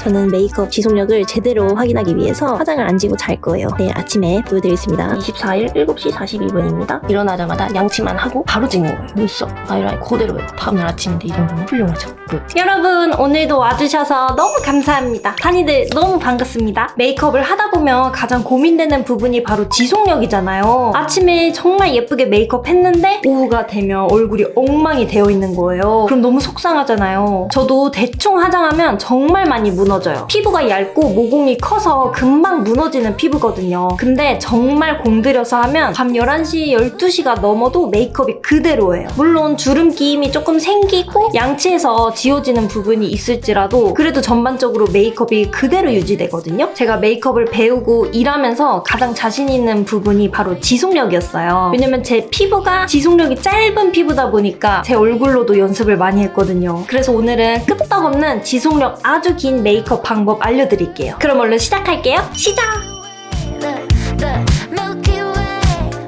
저는 메이크업 지속력을 제대로 확인하기 위해서 화장을 안 지고 잘 거예요. 내일 아침에 보여드리겠습니다. 24일 7시 42분입니다. 일어나자마자 양치만 하고 바로 찍는 거예요. 눈썹, 아이라인 그대로예요. 다음날 아침인데 이 정도면 훌륭하죠. 여러분 오늘도 와주셔서 너무 감사합니다. 다니들 너무 반갑습니다. 메이크업을 하다 보면 가장 고민되는 부분이 바로 지속력이잖아요. 아침에 정말 예쁘게 메이크업 했는데 오후가 되면 얼굴이 엉망이 되어 있는 거예요. 그럼 너무 속상하잖아요. 저도 대충 화장하면 정말 많이 무너져요. 피부가 얇고 모공이 커서 금방 무너지는 피부거든요. 근데 정말 공들여서 하면 밤 11시, 12시가 넘어도 메이크업이 그대로예요. 물론 주름 끼임이 조금 생기고 양치해서 지워지는 부분이 있을지라도 그래도 전반적으로 메이크업이 그대로 유지되거든요. 제가 메이크업을 배우고 일하면서 가장 자신 있는 부분이 바로 지속력이었어요. 왜냐면 제 피부가 지속력이 짧은 피부다 보니까 제 얼굴로도 연습을 많이 했거든요. 그래서 오늘은 끄떡없는 지속력 아주 긴 메이크업 방법 알려드릴게요. 그럼 얼른 시작할게요. 시작!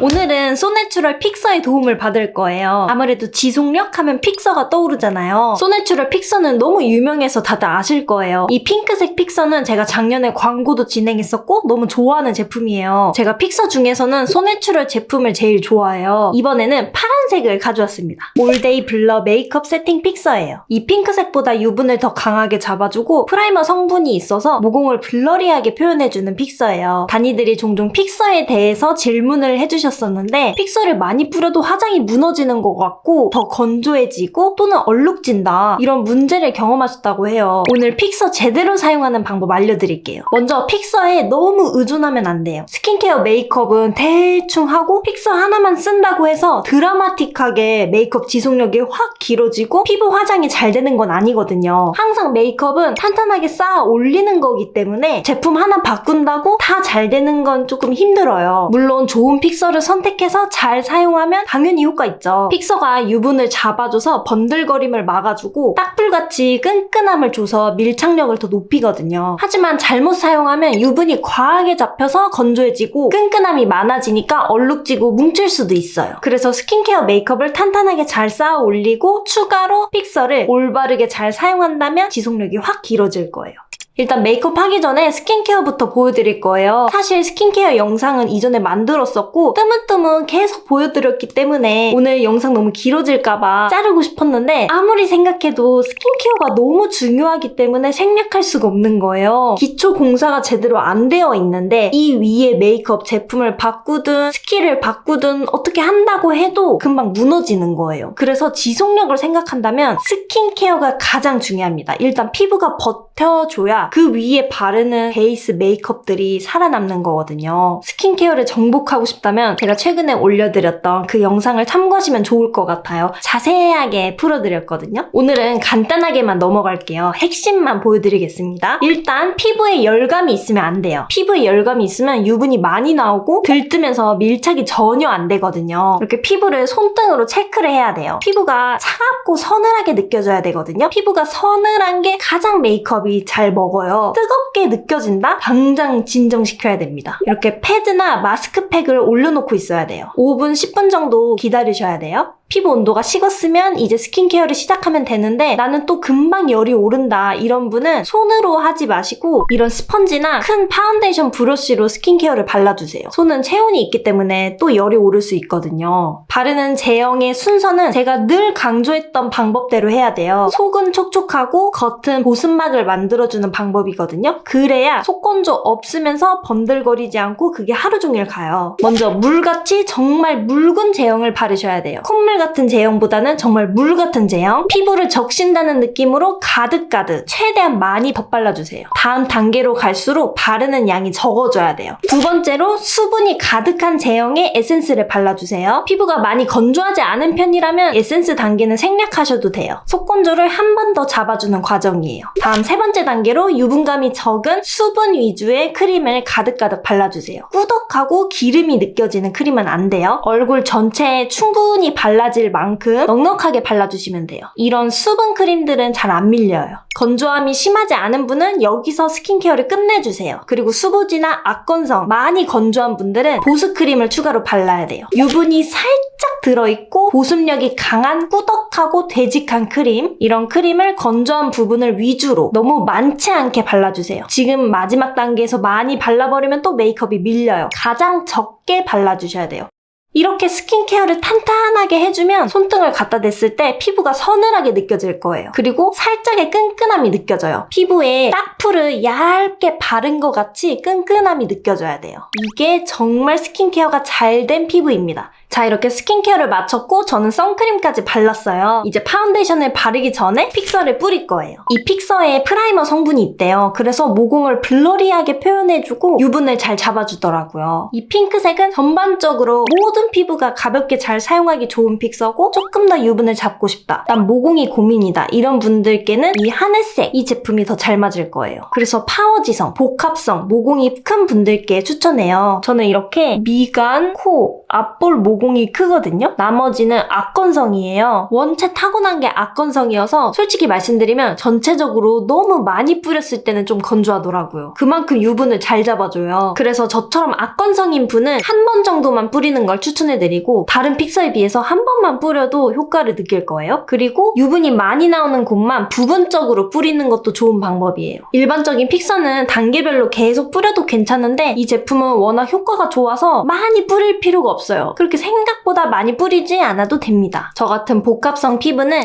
오늘은 소내추럴 픽서의 도움을 받을 거예요. 아무래도 지속력 하면 픽서가 떠오르잖아요. 소내추럴 픽서는 너무 유명해서 다들 아실 거예요. 이 핑크색 픽서는 제가 작년에 광고도 진행했었고 너무 좋아하는 제품이에요. 제가 픽서 중에서는 소내추럴 제품을 제일 좋아해요. 이번에는 파란색을 가져왔습니다. 올데이 블러 메이크업 세팅 픽서예요. 이 핑크색보다 유분을 더 강하게 잡아주고 프라이머 성분이 있어서 모공을 블러리하게 표현해주는 픽서예요. 다니들이 종종 픽서에 대해서 질문을 해주셨어요. 었는데 픽서를 많이 뿌려도 화장이 무너지는 것 같고 더 건조해지고 또는 얼룩진다 이런 문제를 경험하셨다고 해요. 오늘 픽서 제대로 사용하는 방법 알려드릴게요. 먼저 픽서에 너무 의존하면 안 돼요. 스킨케어 메이크업은 대충 하고 픽서 하나만 쓴다고 해서 드라마틱하게 메이크업 지속력이 확 길어지고 피부 화장이 잘 되는 건 아니거든요. 항상 메이크업은 탄탄하게 쌓아 올리는 거기 때문에 제품 하나 바꾼다고 다 잘 되는 건 조금 힘들어요. 물론 좋은 픽서를 선택해서 잘 사용하면 당연히 효과 있죠. 픽서가 유분을 잡아줘서 번들거림을 막아주고 딱불같이 끈끈함을 줘서 밀착력을 더 높이거든요. 하지만 잘못 사용하면 유분이 과하게 잡혀서 건조해지고 끈끈함이 많아지니까 얼룩지고 뭉칠 수도 있어요. 그래서 스킨케어 메이크업을 탄탄하게 잘 쌓아 올리고 추가로 픽서를 올바르게 잘 사용한다면 지속력이 확 길어질 거예요. 일단 메이크업 하기 전에 스킨케어부터 보여드릴 거예요. 사실 스킨케어 영상은 이전에 만들었었고 뜨문뜨문 계속 보여드렸기 때문에 오늘 영상 너무 길어질까봐 자르고 싶었는데 아무리 생각해도 스킨케어가 너무 중요하기 때문에 생략할 수가 없는 거예요. 기초 공사가 제대로 안 되어 있는데 이 위에 메이크업 제품을 바꾸든 스킬을 바꾸든 어떻게 한다고 해도 금방 무너지는 거예요. 그래서 지속력을 생각한다면 스킨케어가 가장 중요합니다. 일단 피부가 버텨줘야 그 위에 바르는 베이스 메이크업들이 살아남는 거거든요. 스킨케어를 정복하고 싶다면 제가 최근에 올려드렸던 그 영상을 참고하시면 좋을 것 같아요. 자세하게 풀어드렸거든요. 오늘은 간단하게만 넘어갈게요. 핵심만 보여드리겠습니다. 일단 피부에 열감이 있으면 안 돼요. 피부에 열감이 있으면 유분이 많이 나오고 들뜨면서 밀착이 전혀 안 되거든요. 이렇게 피부를 손등으로 체크를 해야 돼요. 피부가 차갑고 서늘하게 느껴져야 되거든요. 피부가 서늘한 게 가장 메이크업이 잘 먹어요. 뜨겁게 느껴진다? 당장 진정시켜야 됩니다. 이렇게 패드나 마스크팩을 올려놓고 있어야 돼요. 5분, 10분 정도 기다리셔야 돼요. 피부 온도가 식었으면 이제 스킨케어를 시작하면 되는데 나는 또 금방 열이 오른다 이런 분은 손으로 하지 마시고 이런 스펀지나 큰 파운데이션 브러쉬로 스킨케어를 발라주세요. 손은 체온이 있기 때문에 또 열이 오를 수 있거든요. 바르는 제형의 순서는 제가 늘 강조했던 방법대로 해야 돼요. 속은 촉촉하고 겉은 보습막을 만들어주는 방법이거든요. 그래야 속건조 없으면서 번들거리지 않고 그게 하루 종일 가요. 먼저 물같이 정말 묽은 제형을 바르셔야 돼요. 콧물 같은 제형보다는 정말 물 같은 제형. 피부를 적신다는 느낌으로 가득가득 최대한 많이 덧발라주세요. 다음 단계로 갈수록 바르는 양이 적어져야 돼요. 두 번째로 수분이 가득한 제형의 에센스를 발라주세요. 피부가 많이 건조하지 않은 편이라면 에센스 단계는 생략하셔도 돼요. 속건조를 한 번 더 잡아주는 과정이에요. 다음 세 번째 단계로 유분감이 적은 수분 위주의 크림을 가득가득 발라주세요. 꾸덕하고 기름이 느껴지는 크림은 안 돼요. 얼굴 전체에 충분히 발라질 만큼 넉넉하게 발라주시면 돼요. 이런 수분 크림들은 잘 안 밀려요. 건조함이 심하지 않은 분은 여기서 스킨케어를 끝내주세요. 그리고 수부지나 악건성 많이 건조한 분들은 보습크림을 추가로 발라야 돼요. 유분이 살짝 들어있고 보습력이 강한 꾸덕하고 되직한 크림, 이런 크림을 건조한 부분을 위주로 너무 많지 않게 발라주세요. 지금 마지막 단계에서 많이 발라버리면 또 메이크업이 밀려요. 가장 적게 발라주셔야 돼요. 이렇게 스킨케어를 탄탄하게 해주면 손등을 갖다 댔을 때 피부가 서늘하게 느껴질 거예요. 그리고 살짝의 끈끈함이 느껴져요. 피부에 딱풀을 얇게 바른 것 같이 끈끈함이 느껴져야 돼요. 이게 정말 스킨케어가 잘 된 피부입니다. 자, 이렇게 스킨케어를 마쳤고 저는 선크림까지 발랐어요. 이제 파운데이션을 바르기 전에 픽서를 뿌릴 거예요. 이 픽서에 프라이머 성분이 있대요. 그래서 모공을 블러리하게 표현해주고 유분을 잘 잡아주더라고요. 이 핑크색은 전반적으로 모든 피부가 가볍게 잘 사용하기 좋은 픽서고 조금 더 유분을 잡고 싶다, 난 모공이 고민이다, 이런 분들께는 이 하늘색 이 제품이 더 잘 맞을 거예요. 그래서 파워지성, 복합성, 모공이 큰 분들께 추천해요. 저는 이렇게 미간, 코, 앞볼 모공이 크거든요. 나머지는 악건성이에요. 원체 타고난 게 악건성이어서 솔직히 말씀드리면 전체적으로 너무 많이 뿌렸을 때는 좀 건조하더라고요. 그만큼 유분을 잘 잡아줘요. 그래서 저처럼 악건성인 분은 한 번 정도만 뿌리는 걸 추천해드리고 다른 픽서에 비해서 한 번만 뿌려도 효과를 느낄 거예요. 그리고 유분이 많이 나오는 곳만 부분적으로 뿌리는 것도 좋은 방법이에요. 일반적인 픽서는 단계별로 계속 뿌려도 괜찮은데 이 제품은 워낙 효과가 좋아서 많이 뿌릴 필요가 없어요. 그렇게 생각보다 많이 뿌리지 않아도 됩니다. 저 같은 복합성 피부는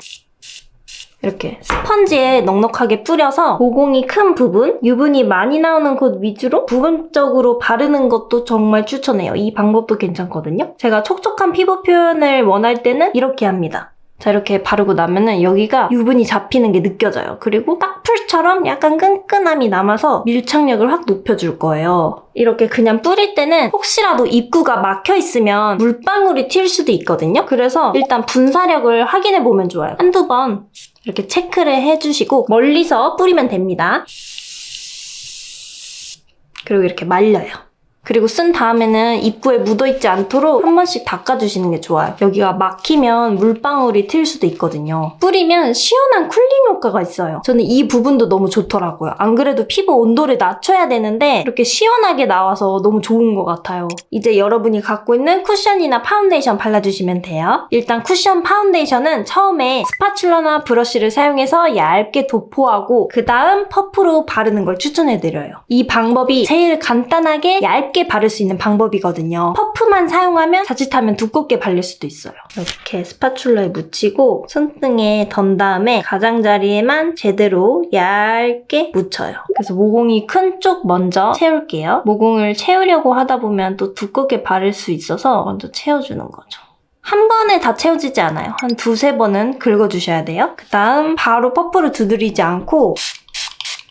이렇게 스펀지에 넉넉하게 뿌려서 모공이 큰 부분, 유분이 많이 나오는 곳 위주로 부분적으로 바르는 것도 정말 추천해요. 이 방법도 괜찮거든요. 제가 촉촉한 피부 표현을 원할 때는 이렇게 합니다. 자, 이렇게 바르고 나면은 여기가 유분이 잡히는 게 느껴져요. 그리고 딱풀처럼 약간 끈끈함이 남아서 밀착력을 확 높여줄 거예요. 이렇게 그냥 뿌릴 때는 혹시라도 입구가 막혀 있으면 물방울이 튈 수도 있거든요. 그래서 일단 분사력을 확인해 보면 좋아요. 한두 번 이렇게 체크를 해주시고 멀리서 뿌리면 됩니다. 그리고 이렇게 말려요. 그리고 쓴 다음에는 입구에 묻어있지 않도록 한 번씩 닦아주시는 게 좋아요. 여기가 막히면 물방울이 튈 수도 있거든요. 뿌리면 시원한 쿨링 효과가 있어요. 저는 이 부분도 너무 좋더라고요. 안 그래도 피부 온도를 낮춰야 되는데 이렇게 시원하게 나와서 너무 좋은 것 같아요. 이제 여러분이 갖고 있는 쿠션이나 파운데이션 발라주시면 돼요. 일단 쿠션 파운데이션은 처음에 스파츌러나 브러쉬를 사용해서 얇게 도포하고 그 다음 퍼프로 바르는 걸 추천해드려요. 이 방법이 제일 간단하게 얇게 바를 수 있는 방법이거든요. 퍼프만 사용하면 자칫하면 두껍게 발릴 수도 있어요. 이렇게 스파츌러에 묻히고 손등에 던 다음에 가장자리에만 제대로 얇게 묻혀요. 그래서 모공이 큰 쪽 먼저 채울게요. 모공을 채우려고 하다 보면 또 두껍게 바를 수 있어서 먼저 채워주는 거죠. 한 번에 다 채워지지 않아요. 한 두세 번은 긁어주셔야 돼요. 그 다음 바로 퍼프를 두드리지 않고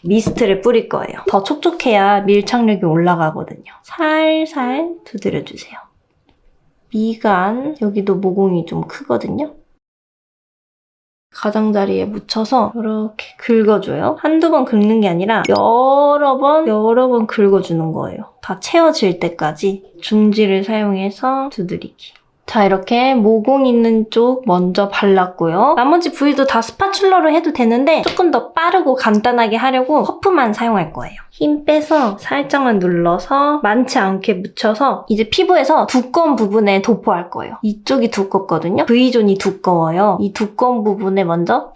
미스트를 뿌릴 거예요. 더 촉촉해야 밀착력이 올라가거든요. 살살 두드려주세요. 미간, 여기도 모공이 좀 크거든요. 가장자리에 묻혀서 이렇게 긁어줘요. 한두 번 긁는 게 아니라 여러 번 긁어주는 거예요. 다 채워질 때까지 중지를 사용해서 두드리기. 자, 이렇게 모공 있는 쪽 먼저 발랐고요. 나머지 부위도 다 스파츌러로 해도 되는데 조금 더 빠르고 간단하게 하려고 퍼프만 사용할 거예요. 힘 빼서 살짝만 눌러서 많지 않게 묻혀서 이제 피부에서 두꺼운 부분에 도포할 거예요. 이쪽이 두껍거든요. V존이 두꺼워요. 이 두꺼운 부분에 먼저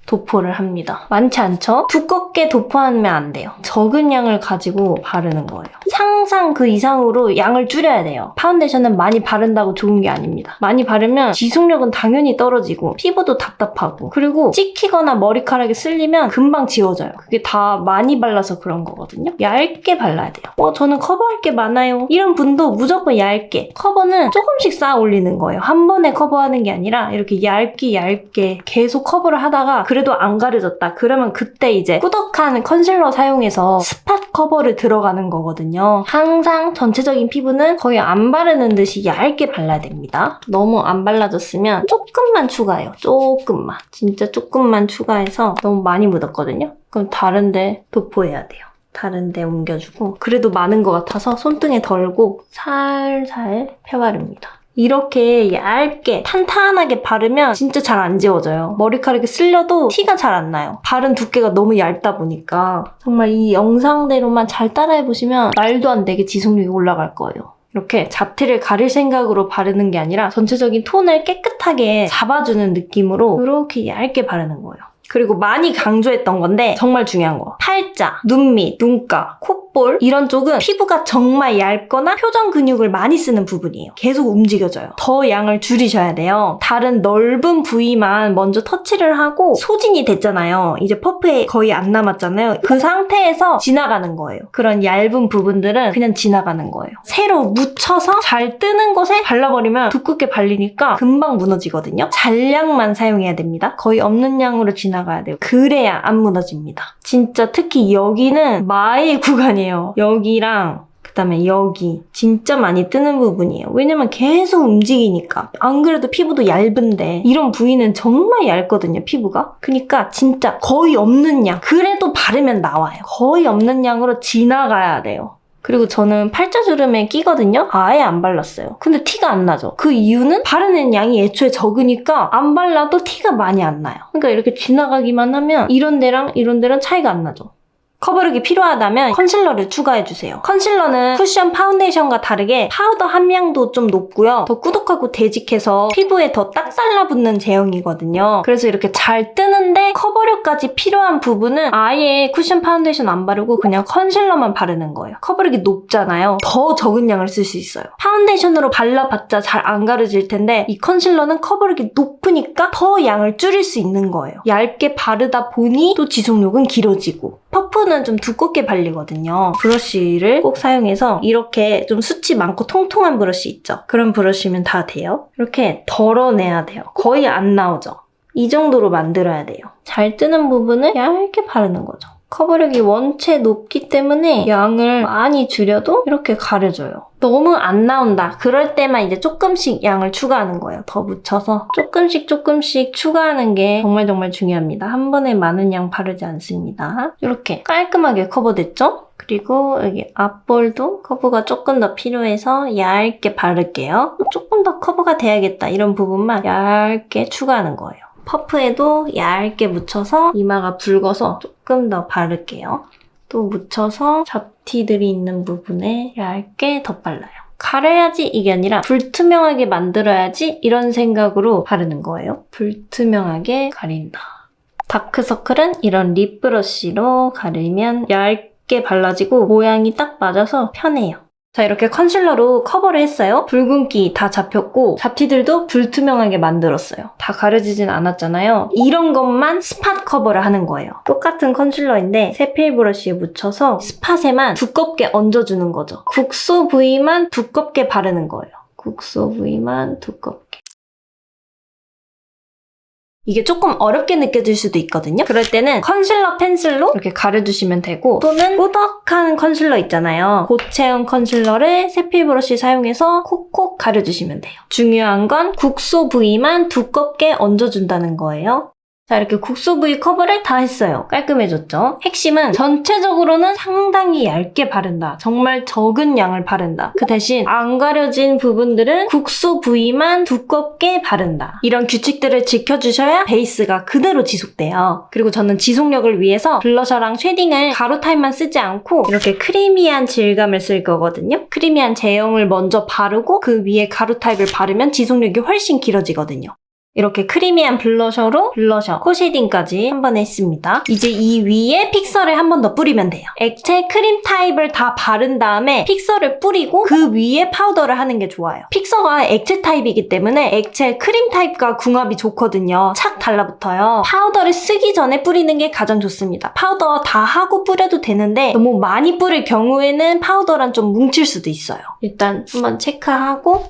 도포를 합니다. 많지 않죠? 두껍게 도포하면 안 돼요. 적은 양을 가지고 바르는 거예요. 상상 그 이상으로 양을 줄여야 돼요. 파운데이션은 많이 바른다고 좋은 게 아닙니다. 많이 바르면 지속력은 당연히 떨어지고 피부도 답답하고 그리고 찍히거나 머리카락이 쓸리면 금방 지워져요. 그게 다 많이 발라서 그런 거거든요. 얇게 발라야 돼요. 저는 커버할 게 많아요. 이런 분도 무조건 얇게. 커버는 조금씩 쌓아 올리는 거예요. 한 번에 커버하는 게 아니라 이렇게 얇게 계속 커버를 하다가 그래도 안 가려졌다. 그러면 그때 이제 꾸덕한 컨실러 사용해서 스팟 커버를 들어가는 거거든요. 항상 전체적인 피부는 거의 안 바르는 듯이 얇게 발라야 됩니다. 너무 안 발라졌으면 조금만 추가해요. 조금만. 진짜 조금만 추가해서 너무 많이 묻었거든요. 그럼 다른데 도포해야 돼요. 다른데 옮겨주고 그래도 많은 것 같아서 손등에 덜고 살살 펴바릅니다. 이렇게 얇게 탄탄하게 바르면 진짜 잘 안 지워져요. 머리카락이 쓸려도 티가 잘 안 나요. 바른 두께가 너무 얇다 보니까. 정말 이 영상대로만 잘 따라해보시면 말도 안 되게 지속력이 올라갈 거예요. 이렇게 잡티를 가릴 생각으로 바르는 게 아니라 전체적인 톤을 깨끗하게 잡아주는 느낌으로 이렇게 얇게 바르는 거예요. 그리고 많이 강조했던 건데 정말 중요한 거. 팔자, 눈밑, 눈가, 콧볼 이런 쪽은 피부가 정말 얇거나 표정 근육을 많이 쓰는 부분이에요. 계속 움직여져요. 더 양을 줄이셔야 돼요. 다른 넓은 부위만 먼저 터치를 하고 소진이 됐잖아요. 이제 퍼프에 거의 안 남았잖아요. 그 상태에서 지나가는 거예요. 그런 얇은 부분들은 그냥 지나가는 거예요. 새로 묻혀서 잘 뜨는 곳에 발라버리면 두껍게 발리니까 금방 무너지거든요. 잔량만 사용해야 됩니다. 거의 없는 양으로 지나가야 돼요. 그래야 안 무너집니다. 진짜 특히 여기는 마의 구간이에요. 여기랑 그다음에 여기 진짜 많이 뜨는 부분이에요. 왜냐면 계속 움직이니까. 안 그래도 피부도 얇은데 이런 부위는 정말 얇거든요, 피부가. 그러니까 진짜 거의 없는 양. 그래도 바르면 나와요. 거의 없는 양으로 지나가야 돼요. 그리고 저는 팔자주름에 끼거든요? 아예 안 발랐어요. 근데 티가 안 나죠? 그 이유는 바르는 양이 애초에 적으니까 안 발라도 티가 많이 안 나요. 그러니까 이렇게 지나가기만 하면 이런 데랑 이런 데랑 차이가 안 나죠. 커버력이 필요하다면 컨실러를 추가해주세요. 컨실러는 쿠션 파운데이션과 다르게 파우더 함량도 좀 높고요. 더 꾸덕하고 되직해서 피부에 더 딱 달라붙는 제형이거든요. 그래서 이렇게 잘 뜨는데 커버력까지 필요한 부분은 아예 쿠션 파운데이션 안 바르고 그냥 컨실러만 바르는 거예요. 커버력이 높잖아요. 더 적은 양을 쓸 수 있어요. 파운데이션으로 발라봤자 잘 안 가려질 텐데 이 컨실러는 커버력이 높으니까 더 양을 줄일 수 있는 거예요. 얇게 바르다 보니 또 지속력은 길어지고 퍼프는 좀 두껍게 발리거든요. 브러쉬를 꼭 사용해서 이렇게 좀 숱이 많고 통통한 브러쉬 있죠? 그런 브러쉬면 다 돼요. 이렇게 덜어내야 돼요. 거의 안 나오죠? 이 정도로 만들어야 돼요. 잘 뜨는 부분을 얇게 바르는 거죠. 커버력이 원체 높기 때문에 양을 많이 줄여도 이렇게 가려져요. 너무 안 나온다. 그럴 때만 이제 조금씩 양을 추가하는 거예요. 더 묻혀서 조금씩 추가하는 게 정말 중요합니다. 한 번에 많은 양 바르지 않습니다. 이렇게 깔끔하게 커버됐죠? 그리고 여기 앞볼도 커버가 조금 더 필요해서 얇게 바를게요. 조금 더 커버가 돼야겠다. 이런 부분만 얇게 추가하는 거예요. 퍼프에도 얇게 묻혀서 이마가 붉어서 조금 더 바를게요. 또 묻혀서 잡티들이 있는 부분에 얇게 덧발라요. 가려야지 이게 아니라 불투명하게 만들어야지 이런 생각으로 바르는 거예요. 불투명하게 가린다. 다크서클은 이런 립 브러쉬로 가르면 얇게 발라지고 모양이 딱 맞아서 편해요. 자, 이렇게 컨실러로 커버를 했어요. 붉은기 다 잡혔고 잡티들도 불투명하게 만들었어요. 다 가려지진 않았잖아요. 이런 것만 스팟 커버를 하는 거예요. 똑같은 컨실러인데 세필 브러쉬에 묻혀서 스팟에만 두껍게 얹어주는 거죠. 국소 부위만 두껍게 바르는 거예요. 국소 부위만 두껍게. 이게 조금 어렵게 느껴질 수도 있거든요. 그럴 때는 컨실러 펜슬로 이렇게 가려주시면 되고 또는 꾸덕한 컨실러 있잖아요. 고체형 컨실러를 세필 브러쉬 사용해서 콕콕 가려주시면 돼요. 중요한 건 국소 부위만 두껍게 얹어준다는 거예요. 자, 이렇게 국소 부위 커버를 다 했어요. 깔끔해졌죠? 핵심은 전체적으로는 상당히 얇게 바른다. 정말 적은 양을 바른다. 그 대신 안 가려진 부분들은 국소 부위만 두껍게 바른다. 이런 규칙들을 지켜주셔야 베이스가 그대로 지속돼요. 그리고 저는 지속력을 위해서 블러셔랑 쉐딩을 가루 타입만 쓰지 않고 이렇게 크리미한 질감을 쓸 거거든요. 크리미한 제형을 먼저 바르고 그 위에 가루 타입을 바르면 지속력이 훨씬 길어지거든요. 이렇게 크리미한 블러셔로 블러셔, 코 쉐딩까지 한 번에 했습니다. 이제 이 위에 픽서를 한 번 더 뿌리면 돼요. 액체 크림 타입을 다 바른 다음에 픽서를 뿌리고 그 위에 파우더를 하는 게 좋아요. 픽서가 액체 타입이기 때문에 액체 크림 타입과 궁합이 좋거든요. 착 달라붙어요. 파우더를 쓰기 전에 뿌리는 게 가장 좋습니다. 파우더 다 하고 뿌려도 되는데 너무 많이 뿌릴 경우에는 파우더랑 좀 뭉칠 수도 있어요. 일단 한번 체크하고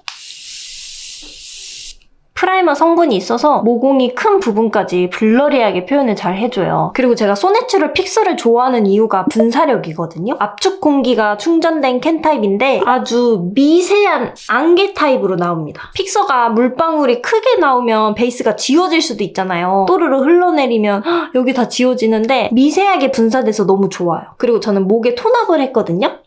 프라이머 성분이 있어서 모공이 큰 부분까지 블러리하게 표현을 잘 해줘요. 그리고 제가 소내추럴 픽서를 좋아하는 이유가 분사력이거든요. 압축 공기가 충전된 캔 타입인데 아주 미세한 안개 타입으로 나옵니다. 픽서가 물방울이 크게 나오면 베이스가 지워질 수도 있잖아요. 또르르 흘러내리면 여기 다 지워지는데 미세하게 분사돼서 너무 좋아요. 그리고 저는 목에 톤업을 했거든요.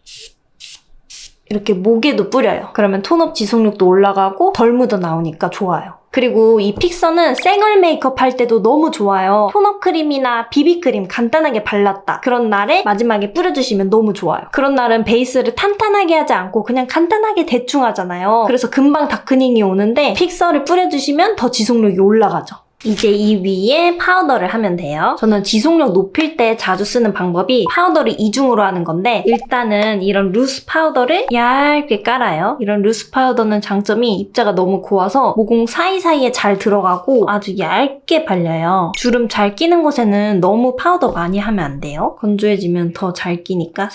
이렇게 목에도 뿌려요. 그러면 톤업 지속력도 올라가고 덜 묻어 나오니까 좋아요. 그리고 이 픽서는 생얼 메이크업 할 때도 너무 좋아요. 톤업 크림이나 비비크림 간단하게 발랐다. 그런 날에 마지막에 뿌려주시면 너무 좋아요. 그런 날은 베이스를 탄탄하게 하지 않고 그냥 간단하게 대충 하잖아요. 그래서 금방 다크닝이 오는데 픽서를 뿌려주시면 더 지속력이 올라가죠. 이제 이 위에 파우더를 하면 돼요. 저는 지속력 높일 때 자주 쓰는 방법이 파우더를 이중으로 하는 건데 일단은 이런 루스 파우더를 얇게 깔아요. 이런 루스 파우더는 장점이 입자가 너무 고와서 모공 사이사이에 잘 들어가고 아주 얇게 발려요. 주름 잘 끼는 곳에는 너무 파우더 많이 하면 안 돼요. 건조해지면 더 잘 끼니까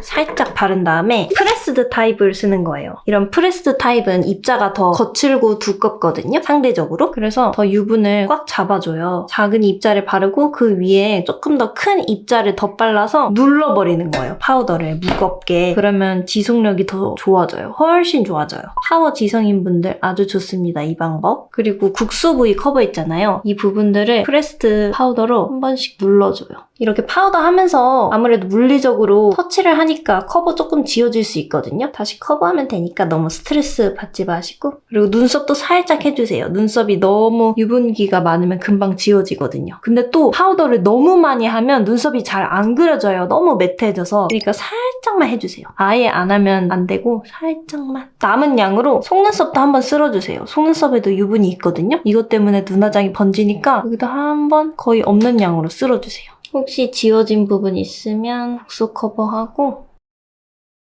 살짝 바른 다음에 프레스드 타입을 쓰는 거예요. 이런 프레스드 타입은 입자가 더 거칠고 두껍거든요. 상대적으로. 그래서 더 유분을 꽉 잡아줘요. 작은 입자를 바르고 그 위에 조금 더 큰 입자를 더 발라서 눌러버리는 거예요. 파우더를 무겁게. 그러면 지속력이 더 좋아져요. 훨씬 좋아져요. 파워 지성인 분들 아주 좋습니다. 이 방법. 그리고 국소 부위 커버 있잖아요. 이 부분들을 프레스드 파우더로 한 번씩 눌러줘요. 이렇게 파우더 하면서 아무래도 물리적으로 터치를 하니까 커버 조금 지워질 수 있거든요. 다시 커버하면 되니까 너무 스트레스 받지 마시고 그리고 눈썹도 살짝 해주세요. 눈썹이 너무 유분기가 많으면 금방 지워지거든요. 근데 또 파우더를 너무 많이 하면 눈썹이 잘 안 그려져요. 너무 매트해져서. 그러니까 살짝만 해주세요. 아예 안 하면 안 되고 살짝만. 남은 양으로 속눈썹도 한번 쓸어주세요. 속눈썹에도 유분이 있거든요. 이것 때문에 눈화장이 번지니까 여기도 한번 거의 없는 양으로 쓸어주세요. 혹시 지워진 부분 있으면 국소 커버하고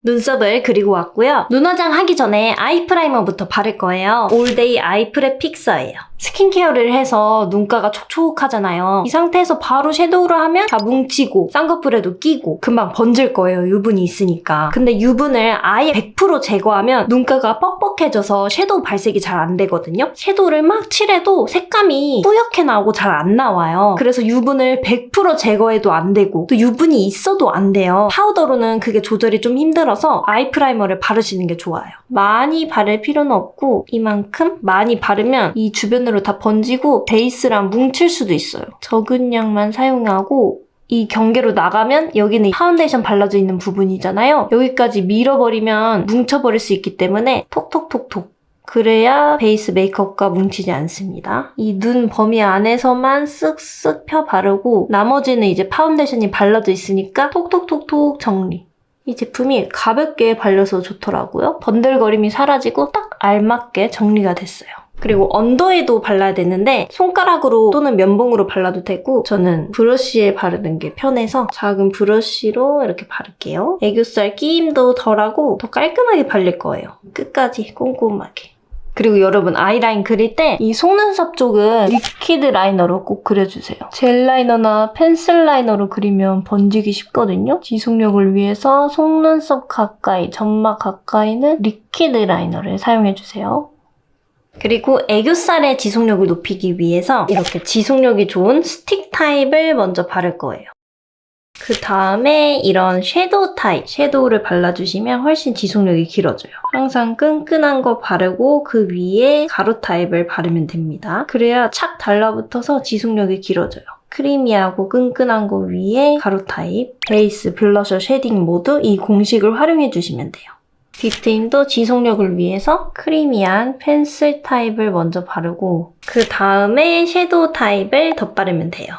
눈썹을 그리고 왔고요. 눈화장 하기 전에 아이 프라이머부터 바를 거예요. 올데이 아이 프랩 픽서예요. 스킨케어를 해서 눈가가 촉촉하잖아요. 이 상태에서 바로 섀도우를 하면 다 뭉치고 쌍꺼풀에도 끼고 금방 번질 거예요. 유분이 있으니까. 근데 유분을 아예 100% 제거하면 눈가가 뻑뻑해져서 섀도우 발색이 잘 안 되거든요. 섀도우를 막 칠해도 색감이 뿌옇게 나오고 잘 안 나와요. 그래서 유분을 100% 제거해도 안 되고 또 유분이 있어도 안 돼요. 파우더로는 그게 조절이 좀 힘들어서 아이 프라이머를 바르시는 게 좋아요. 많이 바를 필요는 없고 이만큼 많이 바르면 이 주변으로 다 번지고 베이스랑 뭉칠 수도 있어요. 적은 양만 사용하고 이 경계로 나가면 여기는 파운데이션 발라져 있는 부분이잖아요. 여기까지 밀어버리면 뭉쳐버릴 수 있기 때문에 톡톡톡톡. 그래야 베이스 메이크업과 뭉치지 않습니다. 이 눈 범위 안에서만 쓱쓱 펴 바르고 나머지는 이제 파운데이션이 발라져 있으니까 톡톡톡톡 정리. 이 제품이 가볍게 발려서 좋더라고요. 번들거림이 사라지고 딱 알맞게 정리가 됐어요. 그리고 언더에도 발라야 되는데 손가락으로 또는 면봉으로 발라도 되고 저는 브러쉬에 바르는 게 편해서 작은 브러쉬로 이렇게 바를게요. 애교살 끼임도 덜하고 더 깔끔하게 발릴 거예요. 끝까지 꼼꼼하게. 그리고 여러분 아이라인 그릴 때 이 속눈썹 쪽은 리퀴드 라이너로 꼭 그려주세요. 젤 라이너나 펜슬 라이너로 그리면 번지기 쉽거든요. 지속력을 위해서 속눈썹 가까이, 점막 가까이는 리퀴드 라이너를 사용해주세요. 그리고 애교살의 지속력을 높이기 위해서 이렇게 지속력이 좋은 스틱 타입을 먼저 바를 거예요. 그 다음에 이런 섀도우 타입, 섀도우를 발라주시면 훨씬 지속력이 길어져요. 항상 끈끈한 거 바르고 그 위에 가루 타입을 바르면 됩니다. 그래야 착 달라붙어서 지속력이 길어져요. 크리미하고 끈끈한 거 위에 가루 타입, 베이스, 블러셔, 쉐딩 모두 이 공식을 활용해 주시면 돼요. 뒷트임도 지속력을 위해서 크리미한 펜슬 타입을 먼저 바르고 그 다음에 섀도우 타입을 덧바르면 돼요.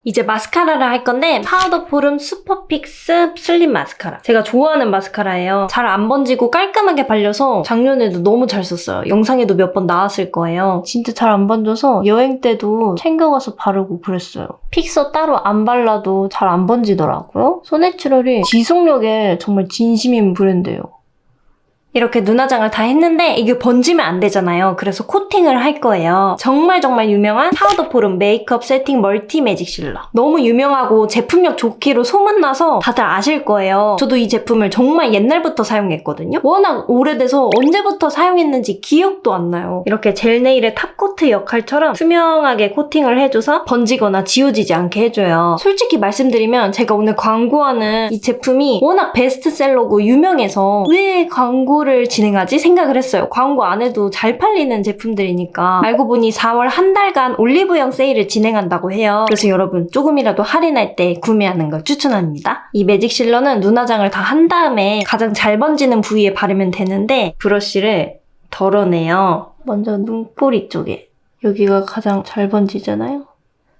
이제 마스카라를 할 건데 파우더 포름 슈퍼픽스 슬림 마스카라. 제가 좋아하는 마스카라예요. 잘 안 번지고 깔끔하게 발려서 작년에도 너무 잘 썼어요. 영상에도 몇 번 나왔을 거예요. 진짜 잘 안 번져서 여행 때도 챙겨가서 바르고 그랬어요. 픽서 따로 안 발라도 잘 안 번지더라고요. 소내추럴이 지속력에 정말 진심인 브랜드예요. 이렇게 눈화장을 다 했는데 이게 번지면 안 되잖아요. 그래서 코팅을 할 거예요. 정말 유명한 파우더 포름 메이크업 세팅 멀티 매직 실러. 너무 유명하고 제품력 좋기로 소문나서 다들 아실 거예요. 저도 이 제품을 정말 옛날부터 사용했거든요. 워낙 오래돼서 언제부터 사용했는지 기억도 안 나요. 이렇게 젤 네일의 탑코트 역할처럼 투명하게 코팅을 해줘서 번지거나 지워지지 않게 해줘요. 솔직히 말씀드리면 제가 오늘 광고하는 이 제품이 워낙 베스트셀러고 유명해서 왜 광고를 진행하지 생각을 했어요. 광고 안 해도 잘 팔리는 제품들이니까. 알고 보니 4월 한 달간 올리브영 세일을 진행한다고 해요. 그래서 여러분 조금이라도 할인할 때 구매하는 걸 추천합니다. 이 매직 실러는 눈화장을 다 한 다음에 가장 잘 번지는 부위에 바르면 되는데 브러쉬를 덜어내요. 먼저 눈꼬리 쪽에. 여기가 가장 잘 번지잖아요.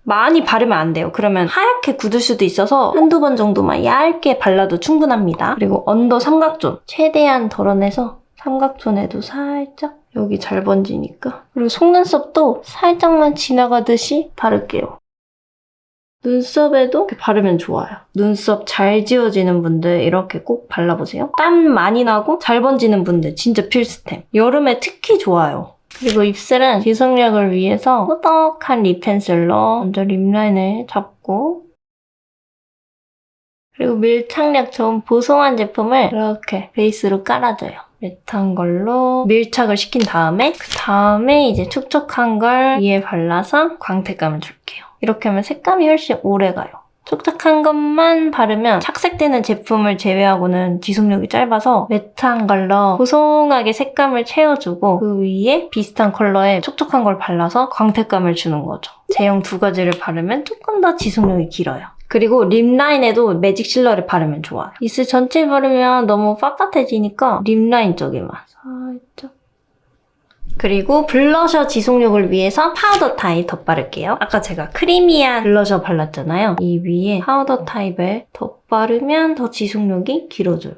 많이 바르면 안 돼요. 그러면 하얗게 굳을 수도 있어서 한두 번 정도만 얇게 발라도 충분합니다. 그리고 언더 삼각존 최대한 덜어내서 삼각존에도 살짝 여기 잘 번지니까. 그리고 속눈썹도 살짝만 지나가듯이 바를게요. 눈썹에도 이렇게 바르면 좋아요. 눈썹 잘 지워지는 분들 이렇게 꼭 발라보세요. 땀 많이 나고 잘 번지는 분들 진짜 필수템. 여름에 특히 좋아요. 그리고 입술은 지속력을 위해서 꾸덕한 립 펜슬로 먼저 립라인을 잡고 그리고 밀착력 좋은 보송한 제품을 이렇게 베이스로 깔아줘요. 매트한 걸로 밀착을 시킨 다음에 그 다음에 이제 촉촉한 걸 위에 발라서 광택감을 줄게요. 이렇게 하면 색감이 훨씬 오래가요. 촉촉한 것만 바르면 착색되는 제품을 제외하고는 지속력이 짧아서 매트한 컬러 보송하게 색감을 채워주고 그 위에 비슷한 컬러의 촉촉한 걸 발라서 광택감을 주는 거죠. 제형 두 가지를 바르면 조금 더 지속력이 길어요. 그리고 립라인에도 매직 실러를 바르면 좋아요. 입술 전체에 바르면 너무 빳빳해지니까 립라인 쪽에만 살짝. 그리고 블러셔 지속력을 위해서 파우더 타입 덧바를게요. 아까 제가 크리미한 블러셔 발랐잖아요. 이 위에 파우더 타입을 덧바르면 더 지속력이 길어져요.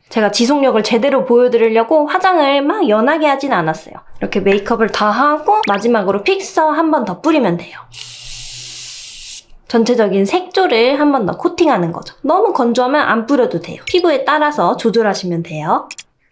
제가 지속력을 제대로 보여드리려고 화장을 막 연하게 하진 않았어요. 이렇게 메이크업을 다 하고 마지막으로 픽서 한 번 더 뿌리면 돼요. 전체적인 색조를 한 번 더 코팅하는 거죠. 너무 건조하면 안 뿌려도 돼요. 피부에 따라서 조절하시면 돼요.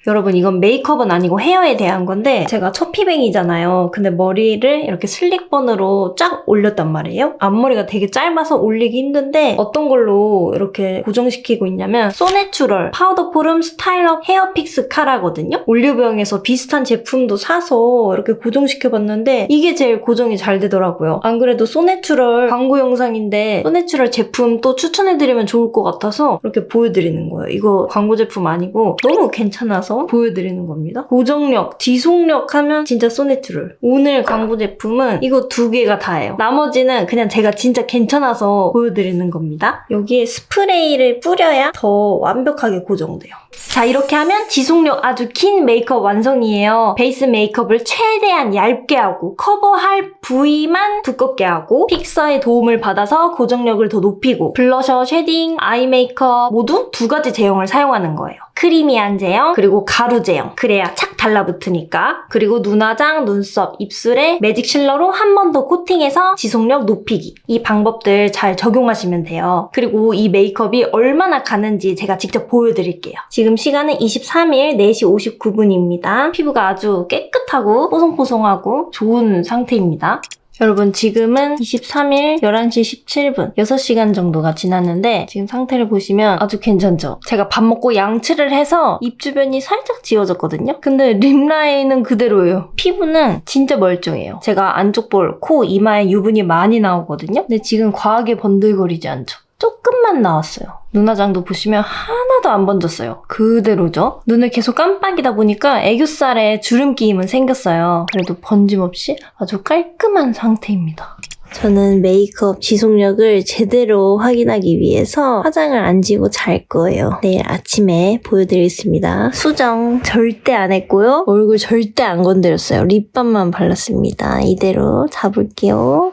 여러분 이건 메이크업은 아니고 헤어에 대한 건데 제가 첫피뱅이잖아요. 근데 머리를 이렇게 슬릭번으로 쫙 올렸단 말이에요. 앞머리가 되게 짧아서 올리기 힘든데 어떤 걸로 이렇게 고정시키고 있냐면 소내추럴 파우더 포름 스타일업 헤어 픽스 카라거든요. 올리브영에서 비슷한 제품도 사서 이렇게 고정시켜봤는데 이게 제일 고정이 잘 되더라고요. 안 그래도 소내추럴 광고 영상인데 소내추럴 제품 또 추천해드리면 좋을 것 같아서 이렇게 보여드리는 거예요. 이거 광고 제품 아니고 너무 괜찮아서 보여드리는 겁니다. 고정력, 지속력 하면 진짜 소내추럴. 오늘 광고 제품은 이거 두 개가 다예요. 나머지는 그냥 제가 진짜 괜찮아서 보여드리는 겁니다. 여기에 스프레이를 뿌려야 더 완벽하게 고정돼요. 자, 이렇게 하면 지속력 아주 긴 메이크업 완성이에요. 베이스 메이크업을 최대한 얇게 하고 커버할 부위만 두껍게 하고 픽서의 도움을 받아서 고정력을 더 높이고 블러셔, 쉐딩, 아이 메이크업 모두 두 가지 제형을 사용하는 거예요. 크리미한 제형 그리고 가루 제형. 그래야 착 달라붙으니까. 그리고 눈화장, 눈썹, 입술에 매직 실러로 한 번 더 코팅해서 지속력 높이기. 이 방법들 잘 적용하시면 돼요. 그리고 이 메이크업이 얼마나 가는지 제가 직접 보여드릴게요. 지금 시간은 23일 4시 59분입니다. 피부가 아주 깨끗하고 뽀송뽀송하고 좋은 상태입니다. 여러분 지금은 23일 11시 17분 6시간 정도가 지났는데 지금 상태를 보시면 아주 괜찮죠? 제가 밥 먹고 양치를 해서 입 주변이 살짝 지워졌거든요? 근데 립라인은 그대로예요. 피부는 진짜 멀쩡해요. 제가 안쪽 볼, 코, 이마에 유분이 많이 나오거든요? 근데 지금 과하게 번들거리지 않죠? 조금만 나왔어요. 눈화장도 보시면 하나도 안 번졌어요. 그대로죠? 눈을 계속 깜빡이다 보니까 애교살에 주름 끼임은 생겼어요. 그래도 번짐 없이 아주 깔끔한 상태입니다. 저는 메이크업 지속력을 제대로 확인하기 위해서 화장을 안 지고 잘 거예요. 내일 아침에 보여드리겠습니다. 수정 절대 안 했고요. 얼굴 절대 안 건드렸어요. 립밤만 발랐습니다. 이대로 잡을게요.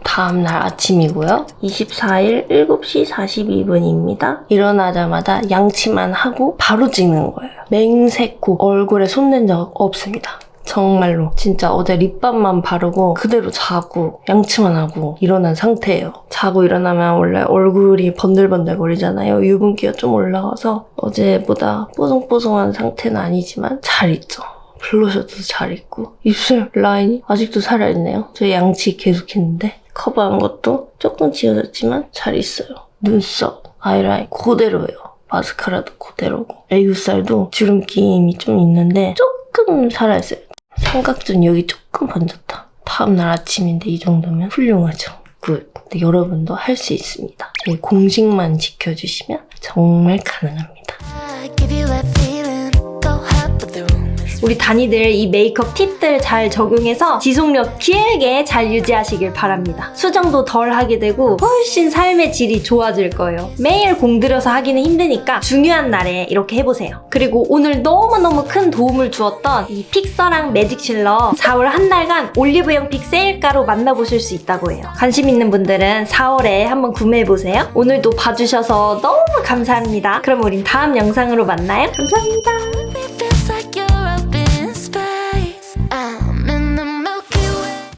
다음날 아침이고요. 24일 7시 42분입니다. 일어나자마자 양치만 하고 바로 찍는 거예요. 맹세코 얼굴에 손댄 적 없습니다. 정말로 진짜 어제 립밤만 바르고 그대로 자고 양치만 하고 일어난 상태예요. 자고 일어나면 원래 얼굴이 번들번들거리잖아요. 유분기가 좀 올라와서 어제보다 뽀송뽀송한 상태는 아니지만 잘 있죠. 블러셔도 잘 있고 입술 라인이 아직도 살아있네요. 저 양치 계속했는데 커버한 것도 조금 지워졌지만 잘 있어요. 눈썹, 아이라인 그대로예요. 마스카라도 그대로고 애교살도 주름김이 좀 있는데 조금 살아있어요. 삼각존 여기 조금 번졌다. 다음날 아침인데 이 정도면 훌륭하죠. 굿. 근데 여러분도 할 수 있습니다. 제 공식만 지켜주시면 정말 가능합니다. I give you that feeling, go hop with the rumors. 우리 다니들 이 메이크업 팁들 잘 적용해서 지속력 길게 잘 유지하시길 바랍니다. 수정도 덜 하게 되고 훨씬 삶의 질이 좋아질 거예요. 매일 공들여서 하기는 힘드니까 중요한 날에 이렇게 해보세요. 그리고 오늘 너무너무 큰 도움을 주었던 이 픽서랑 매직실러 4월 한 달간 올리브영 픽 세일가로 만나보실 수 있다고 해요. 관심 있는 분들은 4월에 한번 구매해보세요. 오늘도 봐주셔서 너무 감사합니다. 그럼 우린 다음 영상으로 만나요. 감사합니다.